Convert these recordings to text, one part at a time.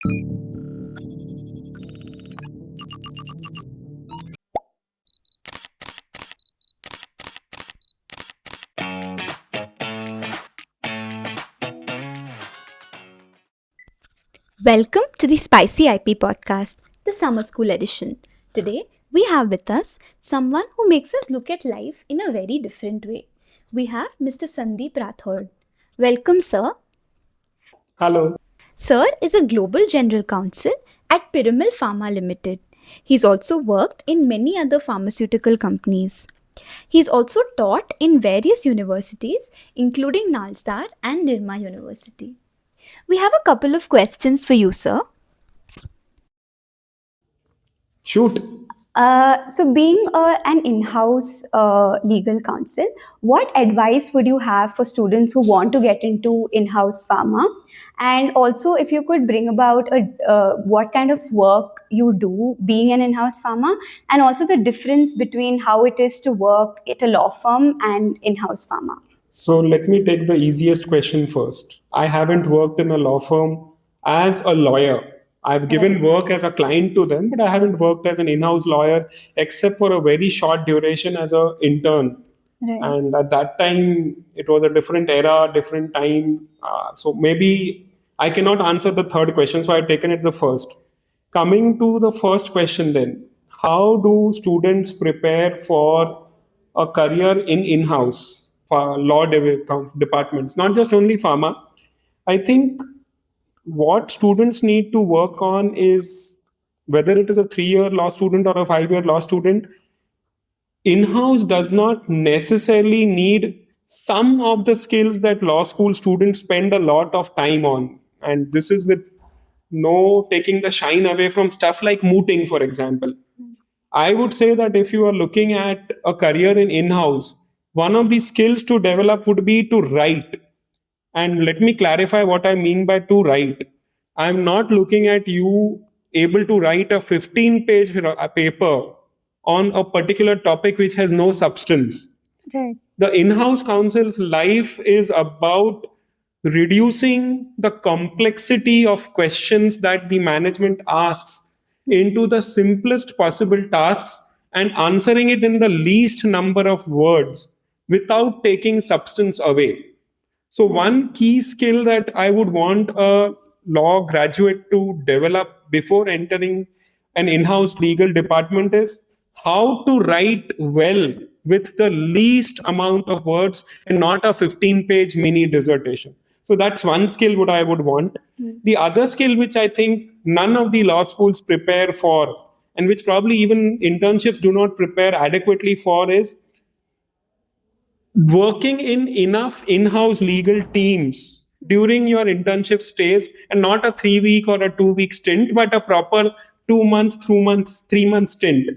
Welcome to the SpicyIP Podcast, the Summer School edition. Today, we have with us someone who makes us look at life in a very different way. We have Mr. Sandeep Rathod. Welcome, sir. Hello. Sir is a global general counsel at Piramal Pharma Limited. He's also worked in many other pharmaceutical companies. He's also taught in various universities, including Nalsar and Nirma University. We have a couple of questions for you, sir. Shoot. So being an in-house legal counsel, what advice would you have for students who want to get into in-house pharma? And also, if you could bring about what kind of work you do being an in-house pharma, and also the difference between how it is to work at a law firm and in-house pharma. So let me take the easiest question first. I haven't worked in a law firm as a lawyer. I've given work as a client to them, but I haven't worked as an in-house lawyer except for a very short duration as an intern. Right. And at that time, it was a different era, different time. So maybe I cannot answer the third question, so I've taken it the first. Coming to the first question then, how do students prepare for a career in in-house law departments, not just only pharma? I think what students need to work on is whether it is a 3-year law student or a 5-year law student, in-house does not necessarily need some of the skills that law school students spend a lot of time on. And this is with no taking the shine away from stuff like mooting, for example. I would say that if you are looking at a career in in-house, one of the skills to develop would be to write. And let me clarify what I mean by to write. I'm not looking at you able to write a 15-page paper on a particular topic which has no substance. Right. The in-house counsel's life is about reducing the complexity of questions that the management asks into the simplest possible tasks and answering it in the least number of words without taking substance away. So one key skill that I would want a law graduate to develop before entering an in-house legal department is how to write well with the least amount of words and not a 15-page mini dissertation. So that's one skill what I would want. The other skill which I think none of the law schools prepare for, and which probably even internships do not prepare adequately for, is working in enough in-house legal teams during your internship stays, and not a 3-week or a 2-week stint, but a proper 2 months, 2 months, 3-month stint.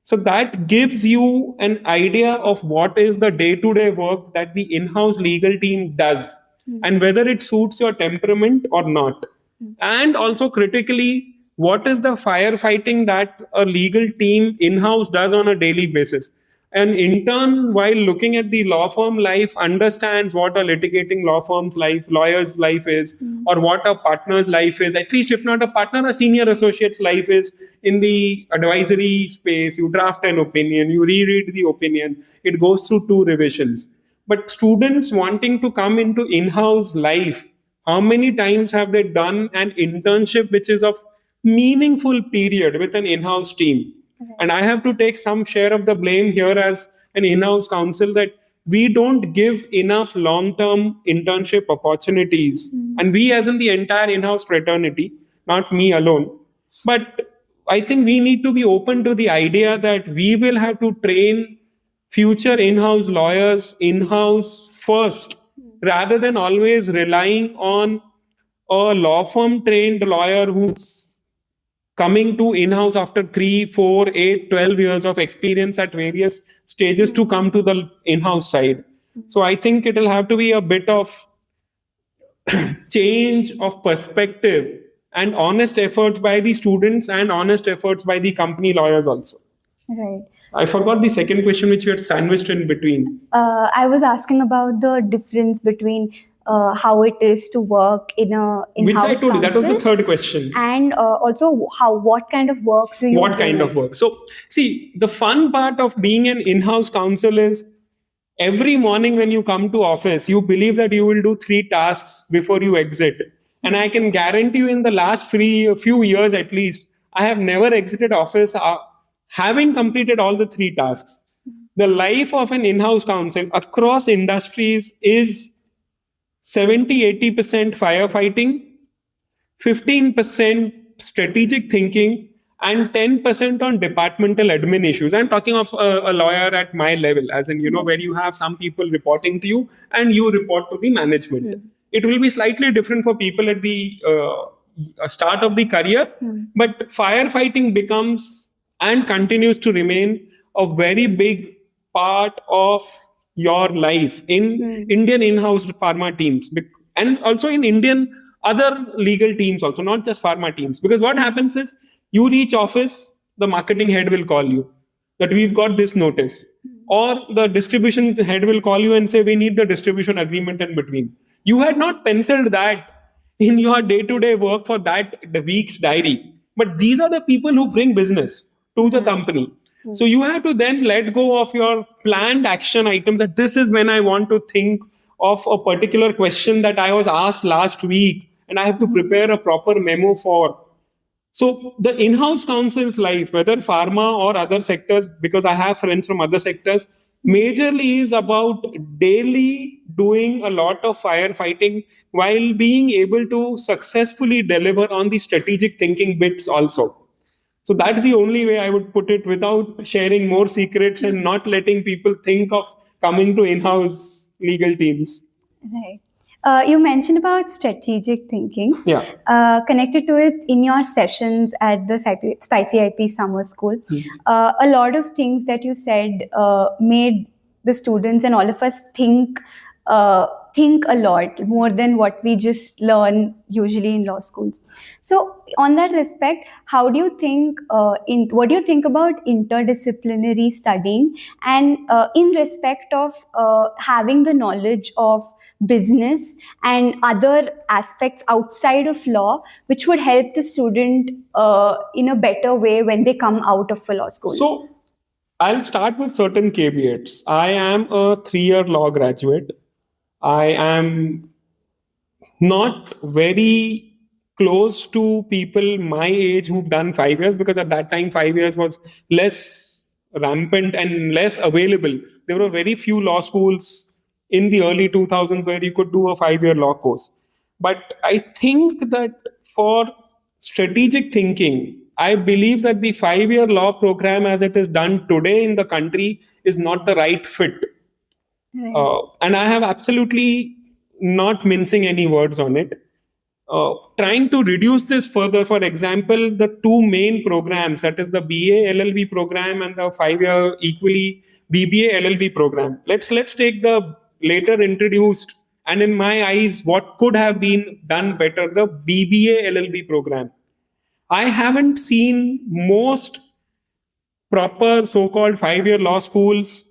So that gives you an idea of what is the day-to-day work that the in-house legal team does and whether it suits your temperament or not. And also critically, what is the firefighting that a legal team in-house does on a daily basis. An intern, while looking at the law firm life, understands what a litigating law firm's life, lawyer's life is, or what a partner's life is. At least, if not a partner, a senior associate's life is in the advisory space. You draft an opinion, you reread the opinion, it goes through 2 revisions. But students wanting to come into in-house life, how many times have they done an internship which is of meaningful period with an in-house team? And I have to take some share of the blame here as an in-house counsel that we don't give enough long-term internship opportunities. And we, as in the entire in-house fraternity, not me alone. But I think we need to be open to the idea that we will have to train future in-house lawyers in-house first, rather than always relying on a law firm trained lawyer who's coming to in-house after 3, 4, 8, 12 years of experience at various stages to come to the in-house side. So I think it will have to be a bit of change of perspective and honest efforts by the students and honest efforts by the company lawyers also. Right. I forgot the second question which you had sandwiched in between. I was asking about the difference between how it is to work in a Which I in-house told you, that was the council, third question. and also what kind of work do you What do? kind of work? So, see, the fun part of being an in-house counsel is every morning when you come to office, you believe that you will do 3 tasks before you exit. And I can guarantee you, in the last few years at least, I have never exited office having completed all the 3 tasks. The life of an in-house counsel across industries is 70-80% firefighting, 15% strategic thinking, and 10% on departmental admin issues. I'm talking of a lawyer at my level, as in, where you have some people reporting to you and you report to the management. It will be slightly different for people at the start of the career, but firefighting becomes and continues to remain a very big part of your life in Indian in-house pharma teams, and also in Indian other legal teams also, not just pharma teams. Because what happens is, you reach office, the marketing head will call you that we've got this notice, or the distribution head will call you and say we need the distribution agreement in between. You had not penciled that in your day-to-day work for that the week's diary, but these are the people who bring business to the company. So you have to then let go of your planned action item, that this is when I want to think of a particular question that I was asked last week and I have to prepare a proper memo for. So the in-house counsel's life, whether pharma or other sectors, because I have friends from other sectors, majorly is about daily doing a lot of firefighting while being able to successfully deliver on the strategic thinking bits also. So that's the only way I would put it, without sharing more secrets and not letting people think of coming to in-house legal teams. Right. You mentioned about strategic thinking. Yeah. Connected to it, in your sessions at the SpicyIP Summer School, a lot of things that you said made the students and all of us think a lot more than what we just learn usually in law schools. So, on that respect, how do you think? What do you think about interdisciplinary studying, and in respect of having the knowledge of business and other aspects outside of law, which would help the student in a better way when they come out of a law school? So I'll start with certain caveats. I am a 3-year law graduate. I am not very close to people my age who've done 5 years, because at that time 5 years was less rampant and less available. There were very few law schools in the early 2000s where you could do a 5-year law course. But I think that for strategic thinking, I believe that the 5-year law program as it is done today in the country is not the right fit. Right. And I have absolutely not mincing any words on it. Trying to reduce this further, for example, the two main programs, that is the BA LLB program and the 5-year equally BBA LLB program. Let's take the later introduced, and in my eyes, what could have been done better, the BBA LLB program. I haven't seen most proper so-called 5-year law schools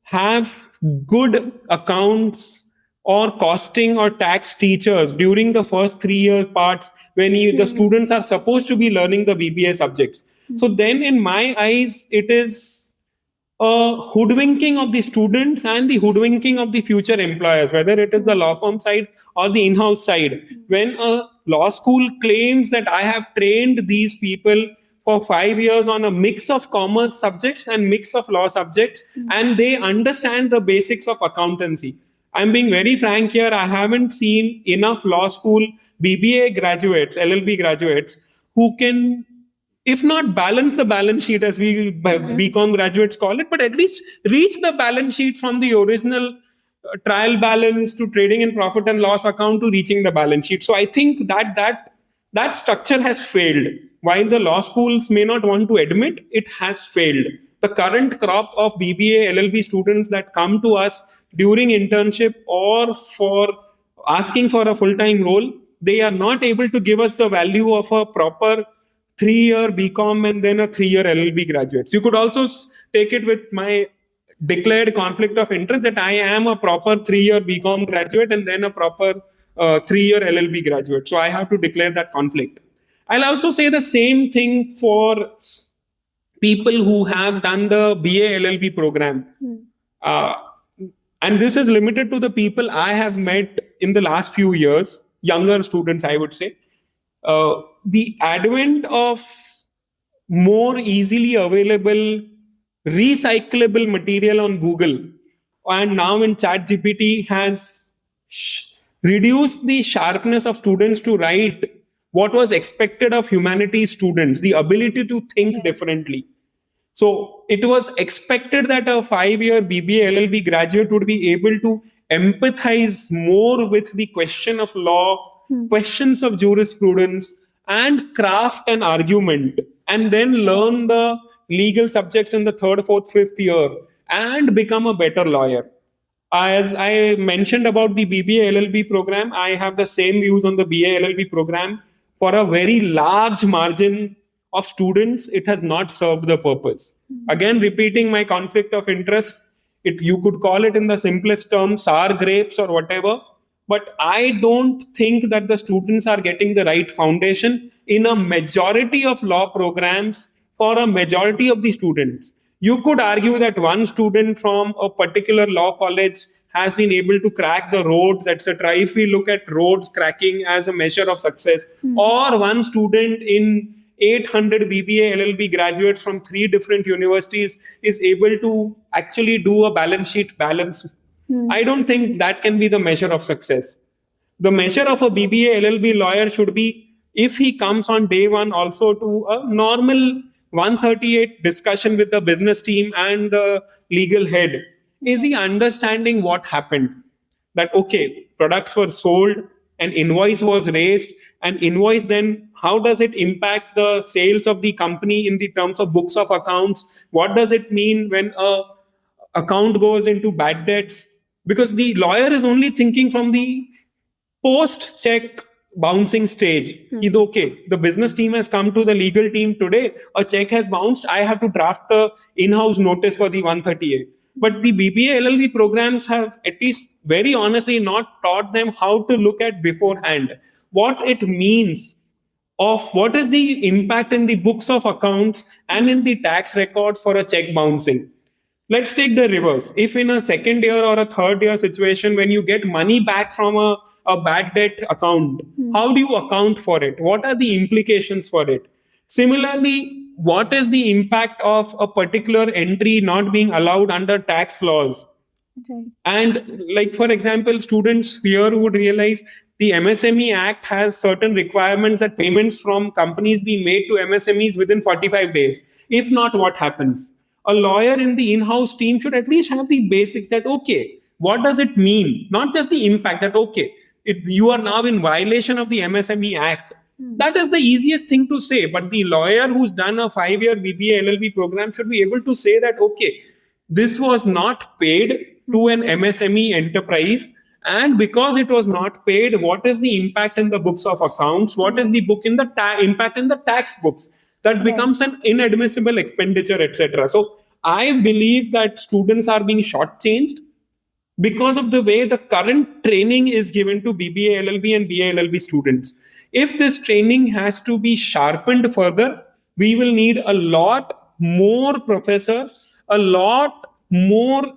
have good accounts or costing or tax teachers during the first 3 year parts when the students are supposed to be learning the BBA subjects. So then in my eyes, it is a hoodwinking of the students and the hoodwinking of the future employers, whether it is the law firm side or the in-house side. When a law school claims that I have trained these people for 5 years on a mix of commerce subjects and mix of law subjects, and they understand the basics of accountancy. I'm being very frank here. I haven't seen enough law school BBA graduates, LLB graduates, who can, if not balance the balance sheet as we BCom graduates call it, but at least reach the balance sheet from the original trial balance to trading and profit and loss account to reaching the balance sheet. So I think that structure has failed. While the law schools may not want to admit, it has failed. The current crop of BBA LLB students that come to us during internship or for asking for a full-time role, they are not able to give us the value of a proper 3-year BCom and then a 3-year LLB graduates. You could also take it with my declared conflict of interest that I am a proper 3-year BCom graduate and then a proper 3-year LLB graduate. So I have to declare that conflict. I'll also say the same thing for people who have done the BA LLB program. Uh, and this is limited to the people I have met in the last few years, younger students, I would say. The advent of more easily available recyclable material on Google and now in ChatGPT has reduced the sharpness of students to write what was expected of humanities students, the ability to think differently. So it was expected that a 5-year BBA LLB graduate would be able to empathize more with the question of law, questions of jurisprudence, and craft an argument, and then learn the legal subjects in the 3rd, 4th, 5th year and become a better lawyer. As I mentioned about the BBA LLB program, I have the same views on the BA LLB program. For a very large margin of students, it has not served the purpose. Again, repeating my conflict of interest, you could call it in the simplest terms, sour grapes or whatever. But I don't think that the students are getting the right foundation in a majority of law programs for a majority of the students. You could argue that one student from a particular law college has been able to crack the roads, etc. If we look at roads cracking as a measure of success, or one student in 800 BBA LLB graduates from 3 different universities is able to actually do a balance sheet balance. I don't think that can be the measure of success. The measure of a BBA LLB lawyer should be if he comes on day one also to a normal 138 discussion with the business team and the legal head. Is he understanding what happened? That, okay, products were sold, an invoice was raised, an invoice then, how does it impact the sales of the company in the terms of books of accounts? What does it mean when a account goes into bad debts? Because the lawyer is only thinking from the post-check bouncing stage. He's okay, the business team has come to the legal team today, a check has bounced, I have to draft the in-house notice for the 138. But the BBA LLB programs have at least very honestly not taught them how to look at beforehand what it means of what is the impact in the books of accounts and in the tax records for a check bouncing. Let's take the reverse. If in a 2nd year or a 3rd year situation, when you get money back from a bad debt account, how do you account for it? What are the implications for it? Similarly, what is the impact of a particular entry not being allowed under tax laws? Right. And like, for example, students here would realize the MSME Act has certain requirements that payments from companies be made to MSMEs within 45 days. If not, what happens? A lawyer in the in-house team should at least have the basics that, okay, what does it mean? Not just the impact that, okay, you are now in violation of the MSME Act. That is the easiest thing to say. But the lawyer who's done a 5-year BBA LLB program should be able to say that, okay, this was not paid to an MSME enterprise. And because it was not paid, what is the impact in the books of accounts? What is the book in the impact in the tax books? That becomes an inadmissible expenditure, etc. So I believe that students are being shortchanged because of the way the current training is given to BBA LLB and BA LLB students. If this training has to be sharpened further, we will need a lot more professors, a lot more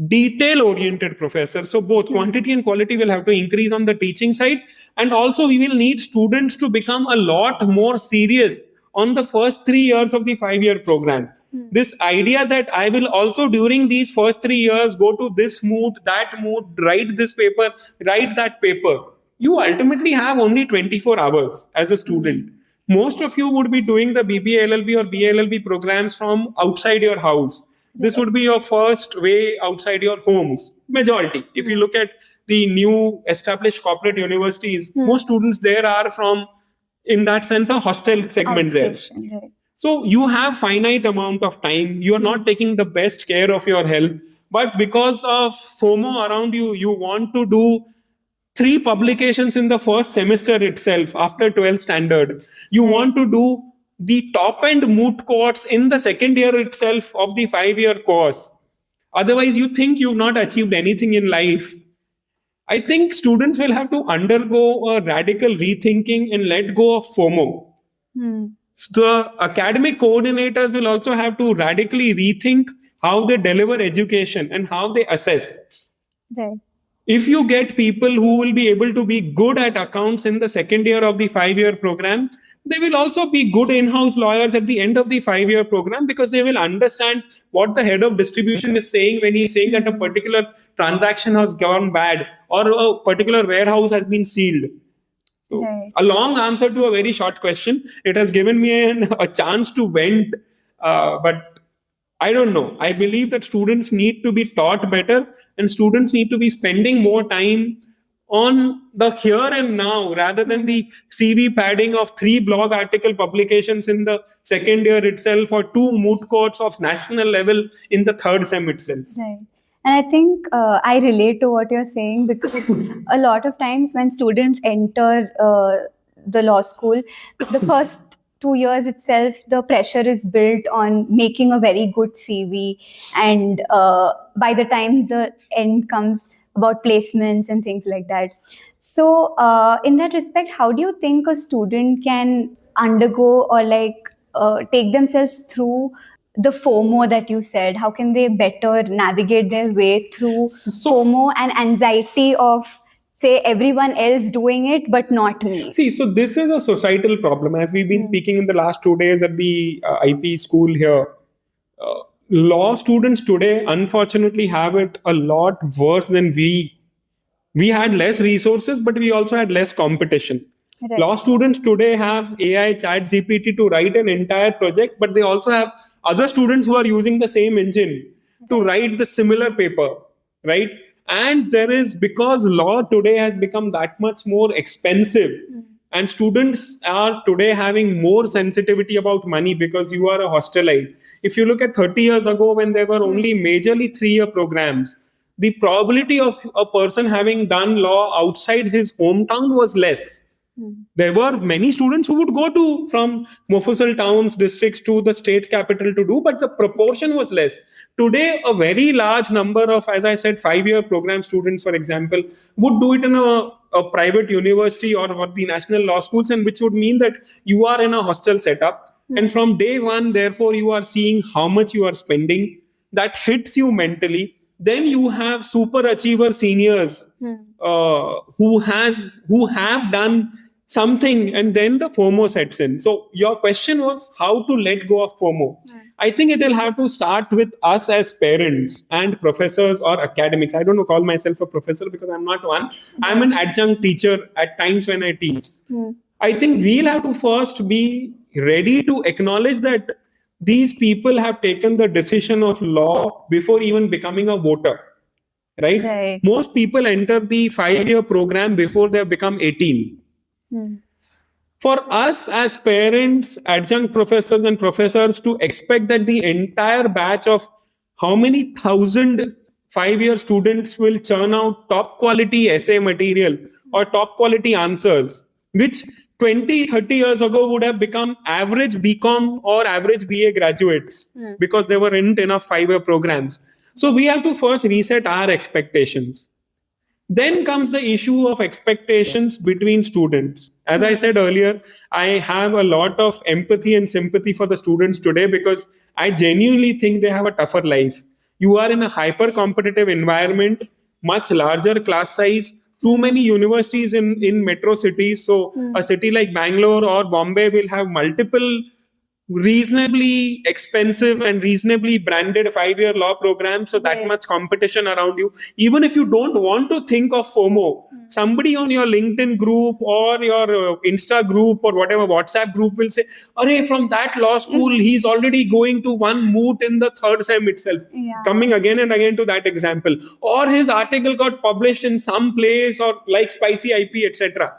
detail-oriented professors. So both quantity and quality will have to increase on the teaching side. And also we will need students to become a lot more serious on the first 3 years of the 5-year program. This idea that I will also during these first 3 years go to this mood, that mood, write this paper, write that paper. You ultimately have only 24 hours as a student. Most of you would be doing the BBA LLB or BA LLB programs from outside your house. This would be your first way outside your homes, majority. If you look at the new established corporate universities, most students there are from, in that sense, a hostel segment there. Right. So you have finite amount of time. You are not taking the best care of your health. But because of FOMO around you, you want to do 3 publications in the first semester itself after 12th standard. You want to do the top end moot courts in the 2nd year itself of the 5-year course. Otherwise, you think you've not achieved anything in life. I think students will have to undergo a radical rethinking and let go of FOMO. Hmm. The academic coordinators will also have to radically rethink how they deliver education and how they assess. Right. If you get people who will be able to be good at accounts in the second year of the 5 year program, they will also be good in-house lawyers at the end of the 5 year program, because they will understand what the head of distribution is saying when he's saying that a particular transaction has gone bad or a particular warehouse has been sealed. So, Right. a long answer to a very short question. It has given me a chance to vent, but I don't know. I believe that students need to be taught better, and students need to be spending more time on the here and now rather than the CV padding of 3 blog article publications in the second year itself, or 2 moot courts of national level in the third sem itself. Right. And I think I relate to what you're saying, because a lot of times when students enter the law school, the first 2 years itself, the pressure is built on making a very good CV. And by the time the end comes, about placements and things like that. So, in that respect, how do you think a student can undergo or take themselves through the FOMO that you said? How can they better navigate their way through FOMO and anxiety of, say, everyone else doing it but not me? See, so this is a societal problem. As we've been speaking in the last 2 days at the IP school here, law students today unfortunately have it a lot worse than we had less resources, but we also had less competition. Right. Law students today have AI chat GPT to write an entire project, but they also have other students who are using the same engine to write the similar paper, right? And there is, because law today has become that much more expensive, and students are today having more sensitivity about money because you are a hostelite. If you look at 30 years ago, when there were only majorly 3 year programs, the probability of a person having done law outside his hometown was less. There were many students who would go to from Mofussil towns, districts to the state capital to do, but the proportion was less. Today, a very large number of, as I said, 5 year program students, for example, would do it in a private university or the national law schools, and which would mean that you are in a hostel setup. And from day one, therefore, you are seeing how much you are spending. That hits you mentally. Then you have super achiever seniors who have done something, and then the FOMO sets in. So your question was how to let go of FOMO. I think it will have to start with us as parents and professors or academics. I don't call myself a professor because I'm not one. I'm an adjunct teacher at times when I teach. I think we'll have to first be ready to acknowledge that these people have taken the decision of law before even becoming a voter. Right? Right. Most people enter the 5 year program before they have become 18. For us as parents, adjunct professors and professors, to expect that the entire batch of how many thousand 5 year students will churn out top quality essay material or top quality answers, which 20, 30 years ago would have become average BCom or average BA graduates because there weren't enough 5 year programs. So we have to first reset our expectations. Then comes the issue of expectations between students. As I said earlier, I have a lot of empathy and sympathy for the students today because I genuinely think they have a tougher life. You are in a hyper competitive environment, much larger class size, too many universities in metro cities. So a city like Bangalore or Bombay will have multiple reasonably expensive and reasonably branded 5 year law program, so that much competition around you. Even if you don't want to think of FOMO, somebody on your LinkedIn group or your Insta group or whatever WhatsApp group will say, "Arey, from that law school, he's already going to one moot in the third sem itself." Coming again and again to that example, or his article got published in some place or like SpicyIP, etc.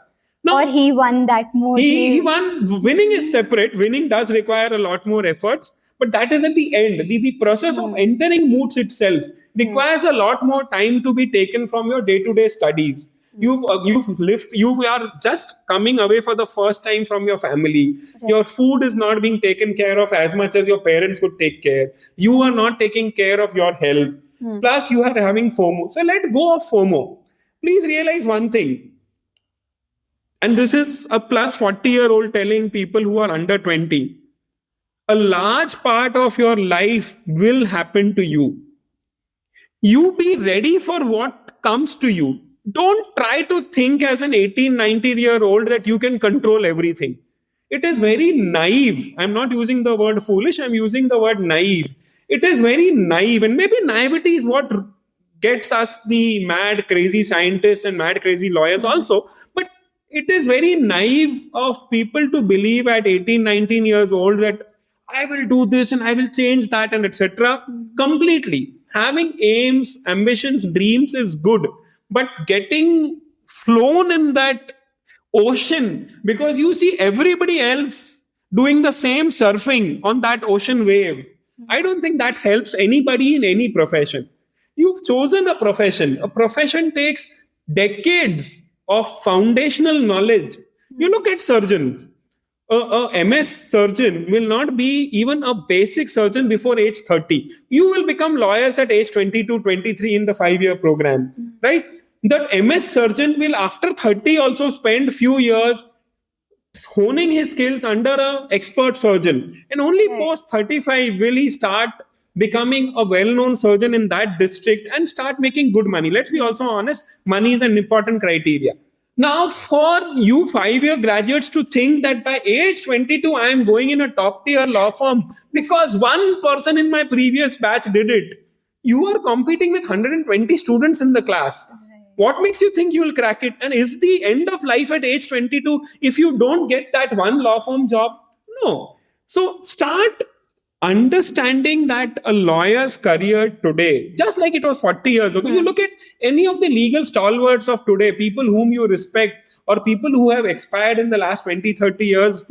No, or he won that moot. He won. Winning is separate. Winning does require a lot more efforts, but that is at the end. The process of entering moots itself requires a lot more time to be taken from your day-to-day studies. You are just coming away for the first time from your family. Your food is not being taken care of as much as your parents would take care. You are not taking care of your health. Plus, you are having FOMO. So let go of FOMO. Please realize one thing. And this is a plus 40-year-old telling people who are under 20. A large part of your life will happen to you. You be ready for what comes to you. Don't try to think as an 18, 19-year-old that you can control everything. It is very naive. I'm not using the word foolish, I'm using the word naive. It is very naive, and maybe naivety is what gets us the mad, crazy scientists and mad, crazy lawyers also. But it is very naive of people to believe at 18, 19 years old that I will do this and I will change that and etc. Completely. Having aims, ambitions, dreams is good, but getting flown in that ocean because you see everybody else doing the same surfing on that ocean wave, I don't think that helps anybody in any profession. You've chosen a profession. A profession takes decades of foundational knowledge. You look at surgeons. A MS surgeon will not be even a basic surgeon before age 30. You will become lawyers at age 22, 23 in the 5-year program, right? That MS surgeon will after 30 also spend few years honing his skills under an expert surgeon. And only post 35 will he start becoming a well-known surgeon in that district and start making good money. Let's be also honest, money is an important criteria. Now, for you 5-year graduates to think that by age 22, I am going in a top tier law firm because one person in my previous batch did it. You are competing with 120 students in the class. What makes you think you will crack it? And is the end of life at age 22 if you don't get that one law firm job? No. So start understanding that a lawyer's career today, just like it was 40 years ago, you look at any of the legal stalwarts of today, people whom you respect or people who have expired in the last 20, 30 years,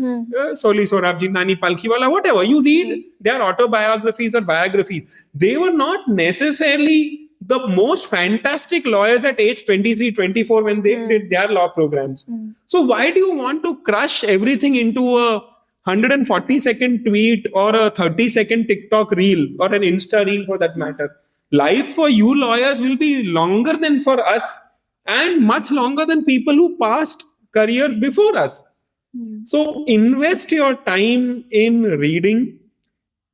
Soli Sorabji, Nani Palkhiwala, whatever, you read their autobiographies or biographies. They were not necessarily the most fantastic lawyers at age 23, 24 when they did their law programs. So why do you want to crush everything into a 140-second tweet or a 30-second TikTok reel or an Insta reel for that matter? Life for you lawyers will be longer than for us and much longer than people who passed careers before us. So invest your time in reading,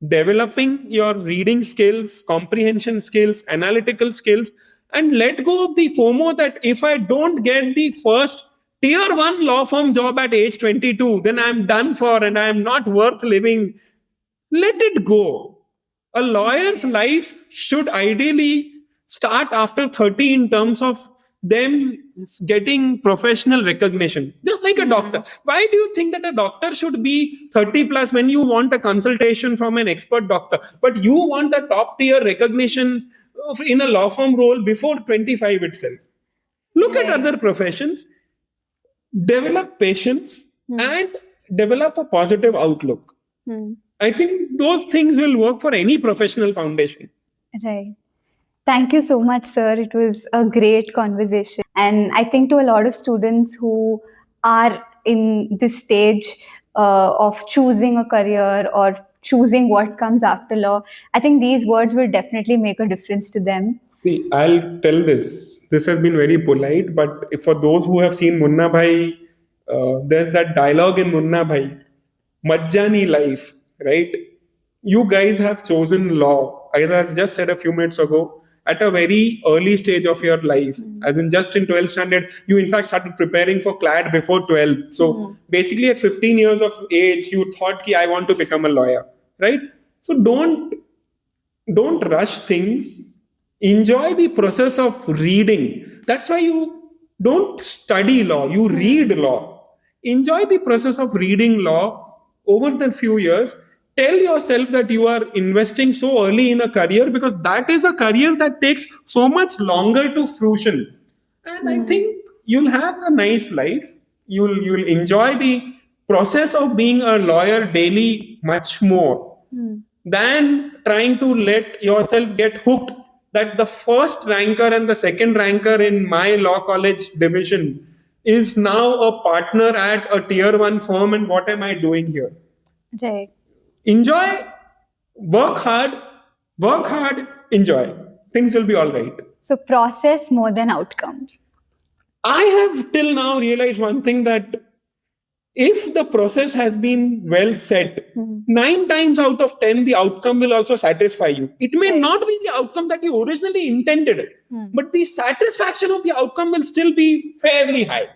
developing your reading skills, comprehension skills, analytical skills, and let go of the FOMO that if I don't get the first tier 1 law firm job at age 22, then I'm done for and I'm not worth living. Let it go. A lawyer's life should ideally start after 30 in terms of them getting professional recognition, just like a doctor. Why do you think that a doctor should be 30 plus when you want a consultation from an expert doctor, but you want a top tier recognition in a law firm role before 25 itself? Look at other professions, develop patience and develop a positive outlook. I think those things will work for any professional foundation. Right. Thank you so much, sir. It was a great conversation. And I think to a lot of students who are in this stage of choosing a career or choosing what comes after law, I think these words will definitely make a difference to them. See, I'll tell this. This has been very polite, but for those who have seen Munna Bhai, there's that dialogue in Munna Bhai, Majjani life, right? You guys have chosen law, as I just said a few minutes ago, at a very early stage of your life, as in just in 12th standard, you in fact started preparing for CLAD before 12. So basically at 15 years of age, you thought ki I want to become a lawyer, right? So don't rush things. Enjoy the process of reading. That's why you don't study law, you read law. Enjoy the process of reading law over the few years. Tell yourself that you are investing so early in a career because that is a career that takes so much longer to fruition. And I think you'll have a nice life. You'll enjoy the process of being a lawyer daily much more than trying to let yourself get hooked that the first ranker and the second ranker in my law college division is now a partner at a tier 1 firm, and what am I doing here? Right. Enjoy, work hard, enjoy. things will be all right. So process more than outcome. I have till now realized one thing, that if the process has been well set, 9 times out of 10, the outcome will also satisfy you. It may Right. not be the outcome that you originally intended, but the satisfaction of the outcome will still be fairly high.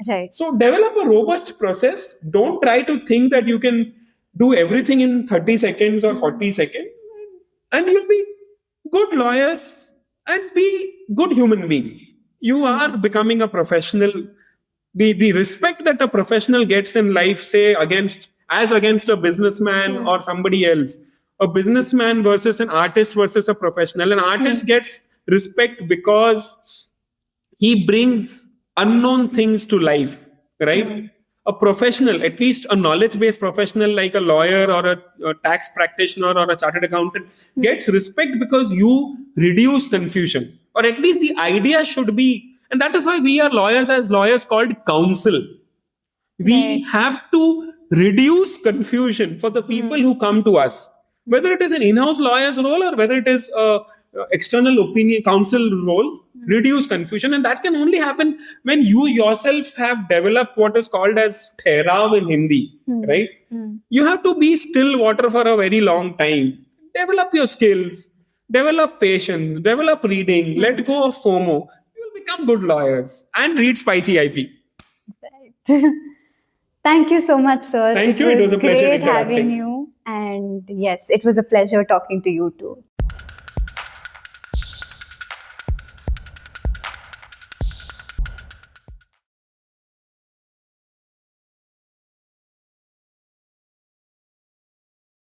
Right. So develop a robust process. Don't try to think that you can do everything in 30 seconds or 40 seconds, and you'll be good lawyers and be good human beings. You are becoming a professional. The respect that a professional gets in life, say against a businessman or somebody else, a businessman versus an artist versus a professional. An artist gets respect because he brings unknown things to life, right? A professional, at least a knowledge-based professional like a lawyer or a tax practitioner or a chartered accountant, gets respect because you reduce confusion, or at least the idea should be. And that is why we are lawyers, as lawyers called counsel. We have to reduce confusion for the people who come to us, whether it is an in-house lawyer's role or whether it is a external opinion counsel role. Reduce confusion, and that can only happen when you yourself have developed what is called as therav in Hindi, right? You have to be still water for a very long time. Develop your skills, develop patience, develop reading, let go of FOMO. You will become good lawyers, and read SpicyIP. Thank you so much, sir. Thank you. It was a pleasure great having interacting. you. And yes, it was a pleasure talking to you too.